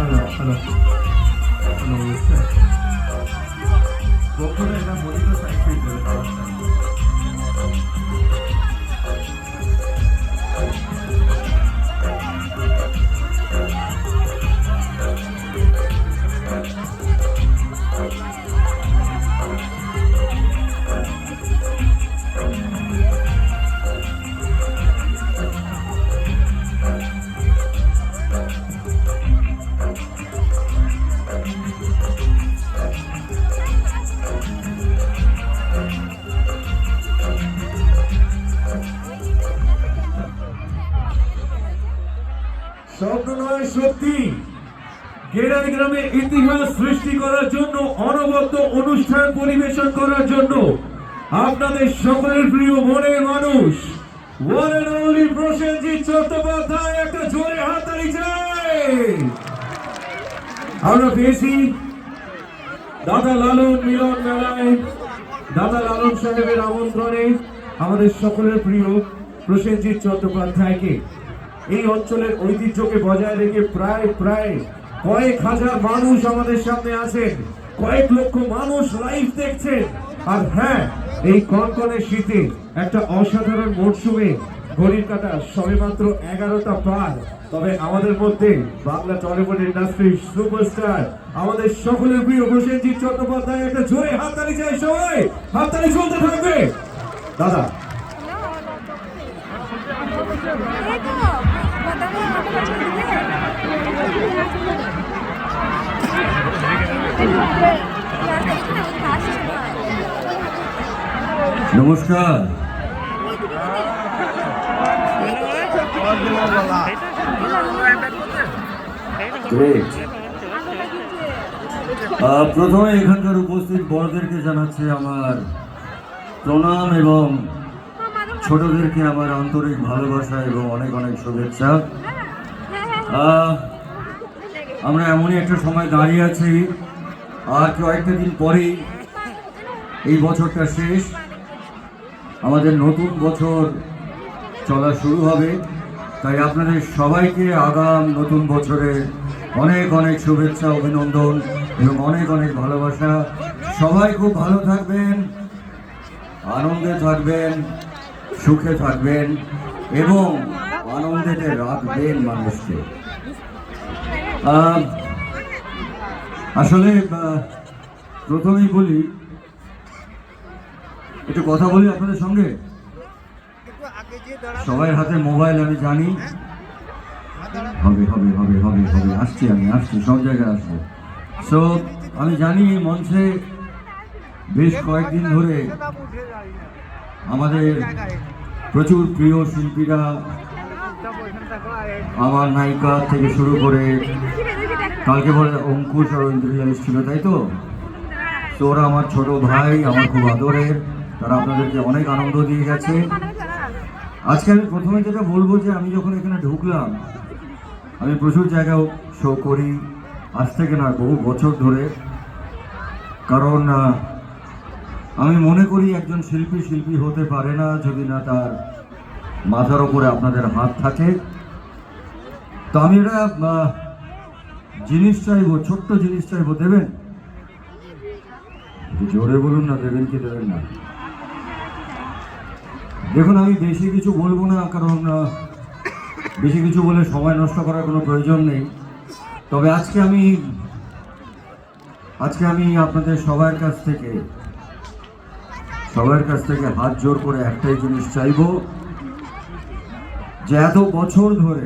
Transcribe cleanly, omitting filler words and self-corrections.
Hello নমস্কার বক্তব্য এটা মনিত সাইকেল স্বপ্ন নয় সত্যি গ্রামে গ্রামে ইতিহাস সৃষ্টি করার জন্য অনবদ্য অনুষ্ঠান পরিবেশন করার জন্য আপনাদের সকলের প্রিয় মনের মানুষ one and only Prosenjit Chattopadhyay একটা জোরে হাততালি চাই। আমরা পেয়েছি দাদা লালন মিলন মেলায় দাদা লালন সাহেবের আমন্ত্রণে আমাদের সকলের প্রিয় প্রসেনজিৎ চট্টোপাধ্যায়কে এই অঞ্চলের ঐতিহ্যকে বজায় রেখে প্রায় কয়েক হাজার মানুষ আমাদের সামনে আছেন, কয়েক লক্ষ মানুষ লাইভ দেখছেন। আর হ্যাঁ, এই কনকনে শীতে একটা অসাধারণ মরশুমে ঘড়ির কাঁটা সবেমাত্র 11টা পার। তবে আমাদের মধ্যে বাংলা টলিউড ইন্ডাস্ট্রির সুপারস্টার আমাদের সকলের প্রিয় প্রসেনজিৎ চট্টোপাধ্যায় একটা জোরে হাততালি চাই। সবাই হাততালি চলতে থাকবে। দাদা নমস্কার। প্রথমে এখানকার উপস্থিত বড়দেরকে জানাচ্ছি আমার প্রণাম এবং ছোটদেরকে আমার আন্তরিক ভালোবাসা এবং অনেক অনেক শুভেচ্ছা। আমরা এমনই একটা সময় দাঁড়িয়ে আছি, আর কয়েকটা দিন পরেই এই বছরটা শেষ, আমাদের নতুন বছর চলা শুরু হবে। তাই আপনাদের সবাইকে আগাম নতুন বছরে অনেক অনেক শুভেচ্ছা, অভিনন্দন এবং অনেক অনেক ভালোবাসা। সবাই খুব ভালো থাকবেন, আনন্দে থাকবেন, সুখে থাকবেন এবং আনন্দেতে রাখবেন মানুষকে। আসলে প্রথমেই বলি, একটু কথা বলি আপনাদের সঙ্গে। সবাই হাতে মোবাইল, আমি জানি। হবে হবে হবে হবে হবে আসছি সব জায়গায় আসবো। সো আমি জানি এই মঞ্চে বেশ কয়েকদিন ধরে আমাদের প্রচুর প্রিয় শিল্পীরা, আমার নায়িকা থেকে শুরু করে কালকে বলে অঙ্কুশ আর ইন্দ্রিয়া ছিল, তাই তো? তো ওরা আমার ছোট ভাই, আমার খুব আদরের, তারা আপনাদেরকে অনেক আনন্দ দিয়ে গেছে। আজকে আমি প্রথমে যেটা বলবো যে আমি যখন এখানে ঢুকলাম, আমি প্রচুর জায়গায় শো করি, আজ থেকে না বহু বছর ধরে। কারণ আমি মনে করি একজন শিল্পী হতে পারে না যদি না তার মাথার ওপরে আপনাদের হাত থাকে। তো আমি এটা জিনিস চাইবো, ছোট্ট জিনিস চাইবো, দেবেন? জোরে বলুন না, দেবেন কি দেবেন না? দেখুন, আমি বেশি কিছু বলবো না, কারণ বেশি কিছু বলে সময় নষ্ট করার কোনো প্রয়োজন নেই। তবে আজকে আমি আপনাদের সবার কাছ থেকে হাত জোর করে একটাই জিনিস চাইবো, যে এত বছর ধরে